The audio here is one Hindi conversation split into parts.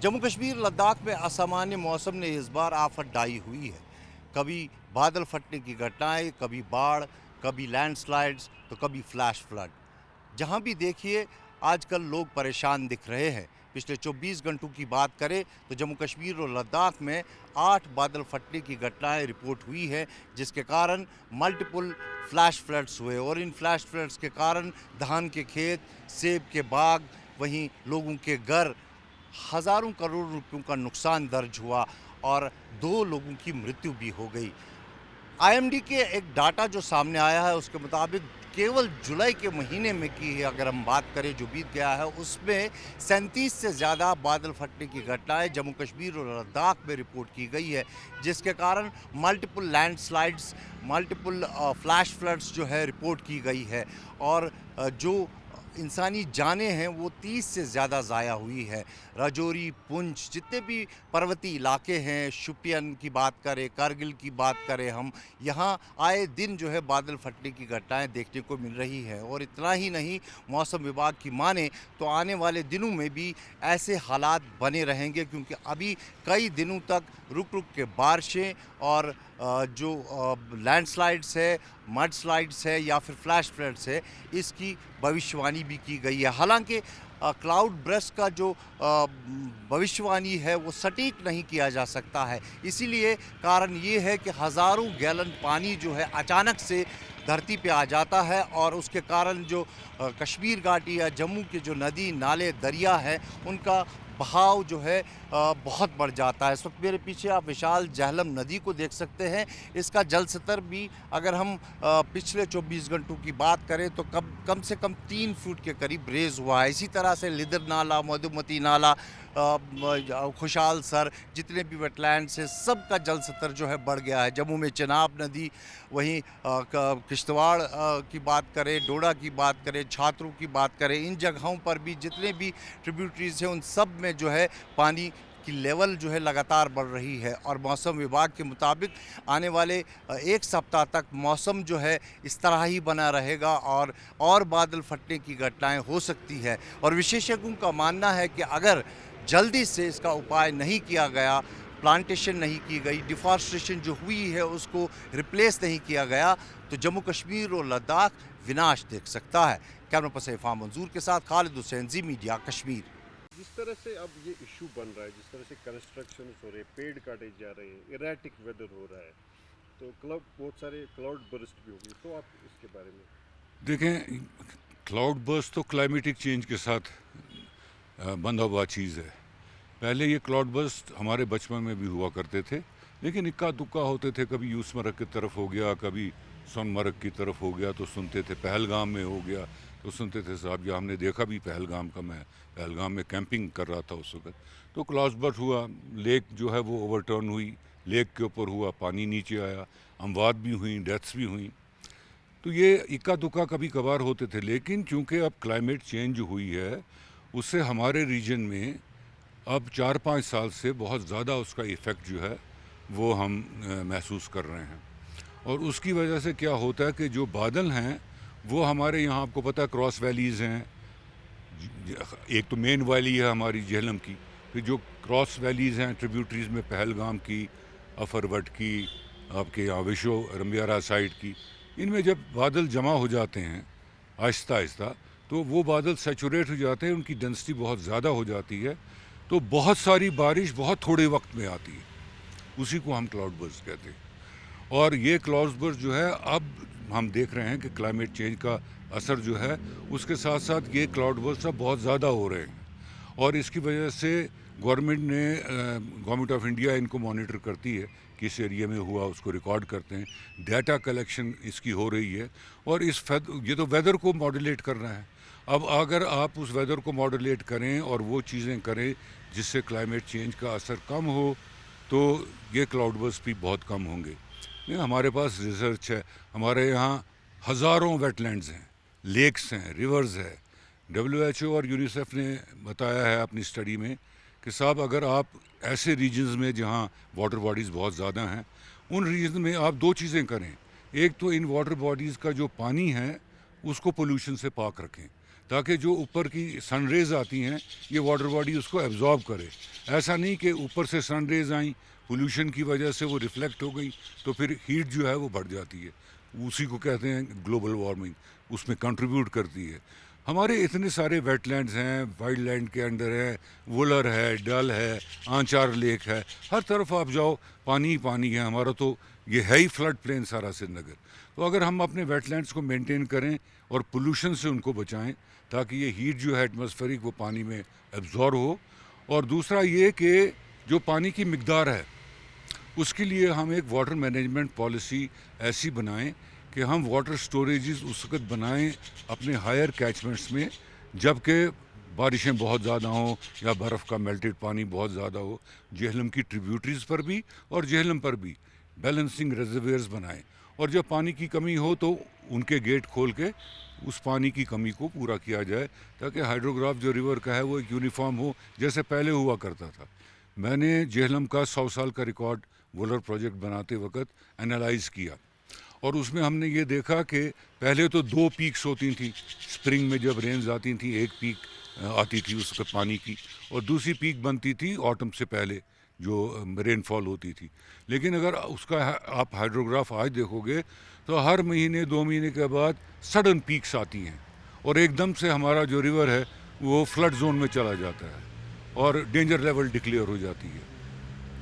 जम्मू कश्मीर लद्दाख में असामान्य मौसम ने इस बार आफत डाई हुई है। कभी बादल फटने की घटनाएं, कभी बाढ़, कभी लैंडस्लाइड्स तो कभी फ्लैश फ्लड। जहां भी देखिए आजकल लोग परेशान दिख रहे हैं। पिछले 24 घंटों की बात करें तो जम्मू कश्मीर और लद्दाख में 8 बादल फटने की घटनाएं रिपोर्ट हुई है, जिसके कारण मल्टीपल फ्लैश फ्लड्स हुए और इन फ्लैश फ्लड्स के कारण धान के खेत, सेब के बाग, वहीं लोगों के घर, हज़ारों करोड़ रुपयों का नुकसान दर्ज हुआ और 2 लोगों की मृत्यु भी हो गई। आईएमडी के एक डाटा जो सामने आया है उसके मुताबिक केवल जुलाई के महीने में की है अगर हम बात करें जो बीत गया है, उसमें 37 से ज़्यादा बादल फटने की घटनाएं जम्मू कश्मीर और लद्दाख में रिपोर्ट की गई है, जिसके कारण multiple landslides, multiple flash floods जो है रिपोर्ट की गई है और जो इंसानी जानें हैं वो 30 से ज़्यादा ज़ाया हुई है। राजौरी, पुंछ, जितने भी पर्वतीय इलाके हैं, शोपियान की बात करें, कारगिल की बात करें हम, यहाँ आए दिन जो है बादल फटने की घटनाएं देखने को मिल रही है। और इतना ही नहीं, मौसम विभाग की माने तो आने वाले दिनों में भी ऐसे हालात बने रहेंगे, क्योंकि अभी कई दिनों तक रुक रुक के बारिशें और जो लैंडस्लाइड्स है, मड स्लाइड्स है या फिर फ्लैश फ्लड्स है, इसकी भविष्यवाणी भी की गई है। हालांकि क्लाउड बर्स्ट का जो भविष्यवाणी है वो सटीक नहीं किया जा सकता है। इसीलिए कारण ये है कि हज़ारों गैलन पानी जो है अचानक से धरती पे आ जाता है और उसके कारण जो कश्मीर घाटी या जम्मू के जो नदी, नाले, दरिया है, उनका बहाव जो है बहुत बढ़ जाता है। इस वक्त मेरे पीछे आप विशाल झेलम नदी को देख सकते हैं। इसका जल स्तर भी अगर हम पिछले 24 घंटों की बात करें तो कम से कम 3 फुट के करीब रेज हुआ है। इसी तरह से लिदर नाला, मधुमती नाला, खुशहाल सर, जितने भी वेटलैंड्स हैं, सब का जल स्तर जो है बढ़ गया है। जम्मू में चिनाब नदी, वहीं किश्तवाड़ की बात करें, डोडा की बात करें, छात्रों की बात करें, इन जगहों पर भी जितने भी ट्रिब्यूटरीज हैं उन सब में जो है पानी की लेवल जो है लगातार बढ़ रही है। और मौसम विभाग के मुताबिक आने वाले 1 सप्ताह तक मौसम जो है इस तरह ही बना रहेगा और बादल फटने की घटनाएं हो सकती है। और विशेषज्ञों का मानना है कि अगर जल्दी से इसका उपाय नहीं किया गया, प्लांटेशन नहीं की गई, डिफॉरेस्टेशन जो हुई है उसको रिप्लेस नहीं किया गया, तो जम्मू कश्मीर और लद्दाख विनाश देख सकता है। कैमरा पर्सन इरफान मंजूर के साथ खालिद हुसैन, जी मीडिया, कश्मीर। जिस तरह से अब ये इशू बन रहा है, जिस तरह से कंस्ट्रक्शन हो रहे हैं, पेड़ काटे जा रहे हैं, इरेटिक वेदर हो रहा है, तो बहुत सारे क्लाउड बर्स्ट भी होगी, तो आप इसके बारे में देखें, क्लाउड बर्स्ट तो क्लाइमेटिक चेंज के साथ बंधा हुआ चीज़ है। पहले ये क्लाउड बर्स्ट हमारे बचपन में भी हुआ करते थे, लेकिन इक्का दुक्का होते थे। कभी यूसमर्ग की तरफ हो गया, कभी सोनमर्ग की तरफ हो गया तो सुनते थे, पहलगाम में हो गया तो सुनते थे साहब, या हमने देखा भी पहलगाम का। मैं पहलगाम में कैंपिंग कर रहा था उस वक्त, तो क्लाउड बर्स्ट हुआ, लेक जो है वो ओवरटर्न हुई, लेक के ऊपर हुआ, पानी नीचे आया, अमवात भी हुई, डेथ्स भी हुई। तो ये इक्का दुक्का कभी कभार होते थे, लेकिन चूंकि अब क्लाइमेट चेंज हुई है, उससे हमारे रीजन में अब 4-5 साल से बहुत ज़्यादा उसका इफ़ेक्ट जो है वो हम महसूस कर रहे हैं। और उसकी वजह से क्या होता है कि जो बादल हैं वो हमारे यहाँ, आपको पता है, क्रॉस वैलीज़ हैं। एक तो मेन वैली है हमारी झेलम की, फिर जो क्रॉस वैलीज़ हैं ट्रिब्यूटरीज़ में, पहलगाम की, अफरवट की, आपके यहाँ विशो रम्बियारा साइड की, इनमें जब बादल जमा हो जाते हैं आहिस्ता आहिस्ता, तो वो बादल सेचुरेट हो जाते हैं, उनकी डेंसिटी बहुत ज़्यादा हो जाती है, तो बहुत सारी बारिश बहुत थोड़े वक्त में आती है। उसी को हम क्लाउड बर्स्ट कहते हैं। और ये क्लाउड बर्स्ट जो है, अब हम देख रहे हैं कि क्लाइमेट चेंज का असर जो है, उसके साथ साथ ये क्लाउड बर्स्ट अब बहुत ज़्यादा हो रहे हैं। और इसकी वजह से गवर्नमेंट ऑफ इंडिया इनको मॉनिटर करती है, किस एरिया में हुआ उसको रिकॉर्ड करते हैं, डाटा कलेक्शन इसकी हो रही है। और ये तो वेदर को मॉड्यूलेट करना है। अब अगर आप उस वेदर को मॉड्यूलेट करें और वो चीज़ें करें जिससे क्लाइमेट चेंज का असर कम हो, तो ये क्लाउड बर्स्ट भी बहुत कम होंगे। हमारे पास रिसर्च है, हमारे यहाँ हज़ारों वेटलैंड्स हैं, लेक्स हैं, रिवर्स है। WHO और यूनिसेफ ने बताया है अपनी स्टडी में कि साहब, अगर आप ऐसे रीजन्स में जहाँ वाटर बॉडीज़ बहुत ज़्यादा हैं, उन रीजन में आप 2 चीज़ें करें। एक तो इन वाटर बॉडीज़ का जो पानी है उसको पोल्यूशन से पाक रखें, ताकि जो ऊपर की सन रेज़ आती हैं ये वाटर बॉडी उसको एब्जॉर्ब करे। ऐसा नहीं कि ऊपर से सन रेज़ आई, पोल्यूशन की वजह से वो रिफ्लेक्ट हो गई तो फिर हीट जो है वो बढ़ जाती है, उसी को कहते हैं ग्लोबल वार्मिंग, उसमें कंट्रीब्यूट करती है। हमारे इतने सारे वेटलैंड्स हैं, वाइल्ड लैंड के अंदर है, वुलर है, डल है, आंचार लेक है, हर तरफ आप जाओ पानी ही पानी है। हमारा तो ये है ही फ्लड प्लेन सारा श्रीनगर। तो अगर हम अपने वेटलैंड्स को मेंटेन करें और पोल्यूशन से उनको बचाएं ताकि ये हीट जो है एटमॉस्फेरिक वो पानी में एब्जॉर्ब हो। और दूसरा ये कि जो पानी की मिकदार है उसके लिए हम एक वाटर मैनेजमेंट पॉलिसी ऐसी बनाएं कि हम वाटर स्टोरेजेस उस वक्त बनाएं अपने हायर कैचमेंट्स में जबकि बारिशें बहुत ज़्यादा हों या बर्फ़ का मेल्टेड पानी बहुत ज़्यादा हो। जेहलम की ट्रिब्यूटरीज़ पर भी और जेहलम पर भी बैलेंसिंग रिजर्वेयर्स बनाएं और जब पानी की कमी हो तो उनके गेट खोल के उस पानी की कमी को पूरा किया जाए ताकि हाइड्रोग्राफ जो रिवर का है वो एक यूनिफॉर्म हो जैसे पहले हुआ करता था। मैंने जेहलम का 100 साल का रिकॉर्ड वुलर प्रोजेक्ट बनाते वक्त एनालाइज़ किया और उसमें हमने ये देखा कि पहले तो 2 पीक्स होती थी। स्प्रिंग में जब रेंज आती थी एक पीक आती थी उस वक्त पानी की, और दूसरी पीक बनती थी ऑटम से पहले जो रेनफॉल होती थी। लेकिन अगर उसका आप हाइड्रोग्राफ आज देखोगे तो हर महीने 2 महीने के बाद सडन पीक्स आती हैं और एकदम से हमारा जो रिवर है वो फ्लड जोन में चला जाता है और डेंजर लेवल डिक्लेयर हो जाती है।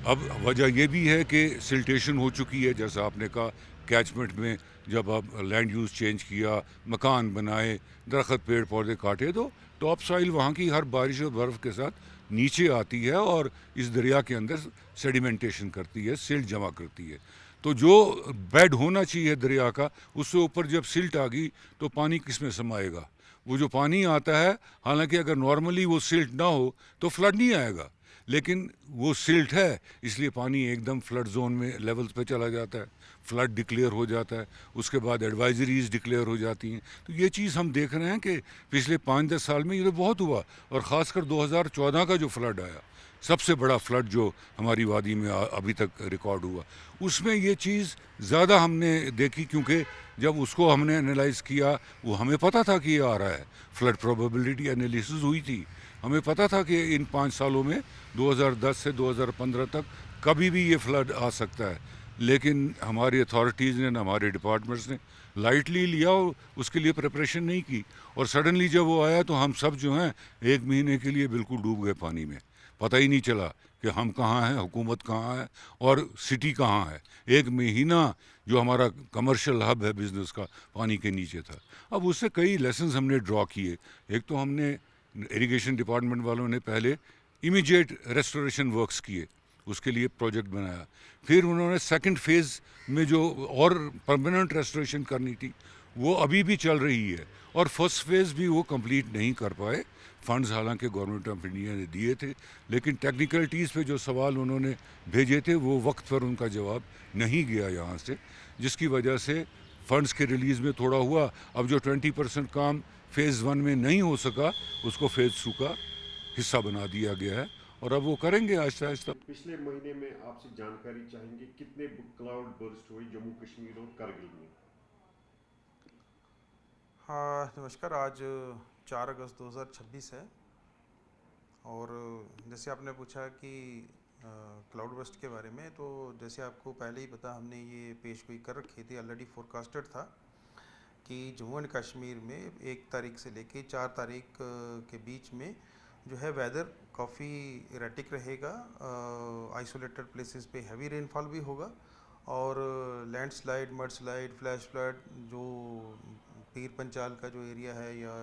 अब वजह ये भी है कि सिल्टेशन हो चुकी है, जैसा आपने कहा कैचमेंट में जब आप लैंड यूज़ चेंज किया, मकान बनाए, दरख्त पेड़ पौधे काटे तो टॉप सॉइल वहाँ की हर बारिश और बर्फ़ के साथ नीचे आती है और इस दरिया के अंदर सेडिमेंटेशन करती है, सिल्ट जमा करती है। तो जो बेड होना चाहिए दरिया का उससे ऊपर जब सिल्ट आ गई तो पानी किस में समाएगा। वो जो पानी आता है, हालांकि अगर नॉर्मली वो सिल्ट ना हो तो फ्लड नहीं आएगा, लेकिन वो सिल्ट है इसलिए पानी एकदम फ्लड जोन में लेवल्स पे चला जाता है, फ्लड डिक्लेयर हो जाता है, उसके बाद एडवाइजरीज डिक्लेयर हो जाती हैं। तो ये चीज़ हम देख रहे हैं कि पिछले 5-10 साल में ये तो बहुत हुआ, और ख़ासकर 2014 का जो फ्लड आया, सबसे बड़ा फ्लड जो हमारी वादी में अभी तक रिकॉर्ड हुआ, उसमें ये चीज़ ज़्यादा हमने देखी क्योंकि जब उसको हमने एनालाइज़ किया वो हमें पता था कि ये आ रहा है। फ्लड प्रोबेबिलिटी एनालिसिस हुई थी, हमें पता था कि इन 5 सालों में 2010 से 2015 तक कभी भी ये फ्लड आ सकता है। लेकिन हमारी अथॉरिटीज़ ने, हमारे डिपार्टमेंट्स ने लाइटली लिया और उसके लिए प्रिपरेशन नहीं की, और सडनली जब वो आया तो हम सब जो हैं 1 महीने के लिए बिल्कुल डूब गए पानी में। पता ही नहीं चला कि हम कहाँ हैं, हुकूमत कहाँ है और सिटी कहाँ है। 1 महीना जो हमारा कमर्शियल हब है बिज़नेस का, पानी के नीचे था। अब उससे कई लेसन्स हमने ड्रॉ किए। एक तो हमने इरिगेशन डिपार्टमेंट वालों ने पहले इमीडिएट रेस्टोरेशन वर्क्स किए, उसके लिए प्रोजेक्ट बनाया। फिर उन्होंने सेकंड फेज़ में जो और परमानेंट रेस्टोरेशन करनी थी वो अभी भी चल रही है, और फर्स्ट फेज़ भी वो कंप्लीट नहीं कर पाए। फंड्स हालांकि गवर्नमेंट ऑफ इंडिया ने दिए थे, लेकिन टेक्निकलिटीज़ पे जो सवाल उन्होंने भेजे थे वो वक्त पर उनका जवाब नहीं गया यहाँ से, जिसकी वजह से फंड्स के रिलीज़ में थोड़ा हुआ। अब जो 20% काम फ़ेज़ 1 में नहीं हो सका उसको फ़ेज़ 2 का हिस्सा बना दिया गया है, और अब वो करेंगे आहिस्ता आहिस्ता। पिछले महीने में आपसे जानकारी चाहेंगे कितने क्लाउड बर्स्ट हुई जम्मू कश्मीर और कारगिल में। हाँ नमस्कार। आज 4 अगस्त 2026 है, और जैसे आपने पूछा कि क्लाउड बर्स्ट के बारे में, तो जैसे आपको पहले ही पता, हमने ये पेशगोई कर रखी थी, ऑलरेडी फोरकास्टेड था कि जम्मू एंड कश्मीर में 1 तारीख से लेके 4 तारीख के बीच में जो है वेदर काफ़ी इरेटिक रहेगा। आइसोलेटेड प्लेसेस पे हैवी रेनफॉल भी होगा, और लैंडस्लाइड, मडस्लाइड, फ्लैश फ्लड, जो पीर पंचाल का जो एरिया है या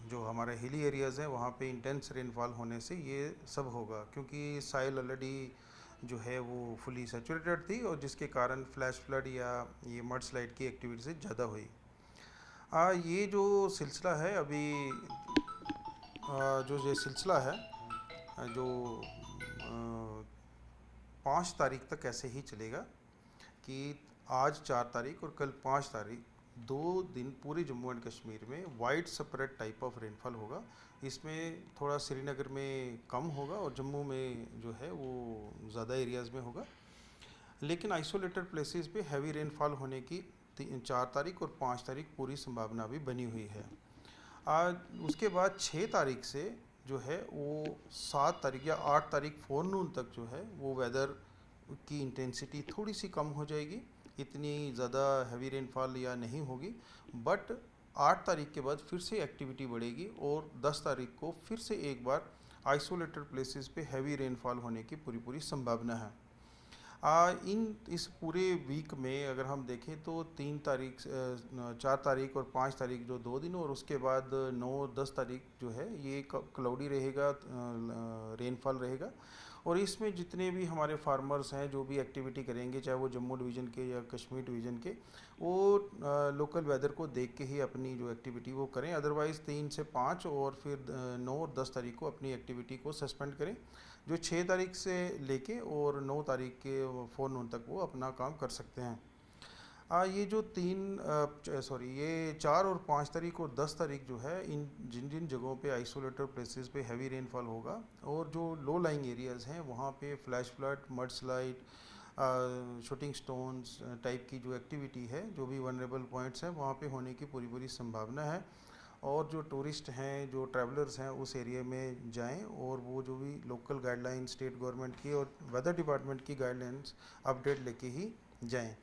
जो हमारे हिली एरियाज़ हैं वहाँ पे इंटेंस रेनफॉल होने से ये सब होगा, क्योंकि साइल ऑलरेडी जो है वो फुली सैचुरेटेड थी, और जिसके कारण फ्लैश फ्लड या ये मडस्लाइड की एक्टिविटी से ज़्यादा हुई। ये जो सिलसिला है अभी, जो ये सिलसिला है जो 5 तारीख तक ऐसे ही चलेगा, कि आज 4 तारीख और कल 5 तारीख 2 दिन पूरे जम्मू एंड कश्मीर में wide separate type of rainfall होगा। इसमें थोड़ा श्रीनगर में कम होगा और जम्मू में जो है वो ज़्यादा एरियाज़ में होगा, लेकिन आइसोलेटेड प्लेसेस पे हैवी रेनफॉल होने की 4 तारीख और 5 तारीख पूरी संभावना भी बनी हुई है। उसके बाद 6 तारीख से जो है वो 7 तारीख या 8 तारीख फोरनून तक जो है वो वेदर की इंटेंसिटी थोड़ी सी कम हो जाएगी, इतनी ज़्यादा हैवी रेनफॉल या नहीं होगी। बट 8 तारीख के बाद फिर से एक्टिविटी बढ़ेगी और 10 तारीख को फिर से एक बार आइसोलेटेड प्लेसेस पे हैवी रेनफॉल होने की पूरी संभावना है। इस पूरे वीक में अगर हम देखें तो 4 तारीख और 5 तारीख जो 2 दिन, और उसके बाद 9-10 तारीख जो है ये क्लाउडी रहेगा, रेनफॉल रहेगा। और इसमें जितने भी हमारे फार्मर्स हैं जो भी एक्टिविटी करेंगे, चाहे वो जम्मू डिवीज़न के या कश्मीर डिवीज़न के, वो लोकल वेदर को देख के ही अपनी जो एक्टिविटी वो करें। अदरवाइज़ 3 से 5 और फिर 9 और 10 तारीख को अपनी एक्टिविटी को सस्पेंड करें। जो 6 तारीख से लेके और 9 तारीख के फोरनून तक वो अपना काम कर सकते हैं। ये जो 4 और 5 तारीख और 10 तारीख जो है, इन जिन जगहों पे आइसोलेटेड प्लेसेस पे हैवी रेनफॉल होगा और जो लो लाइंग एरियाज़ हैं वहाँ पे flash flood, mud slide, shooting stones type की जो एक्टिविटी है, जो भी वनरेबल पॉइंट्स हैं वहाँ पे होने की पूरी संभावना है। और जो टूरिस्ट हैं, जो ट्रैवलर्स हैं, उस एरिया में जाएं और वो जो भी लोकल गाइडलाइन स्टेट गवर्नमेंट की और वेदर डिपार्टमेंट की गाइडलाइंस अपडेट लेके ही जाएं।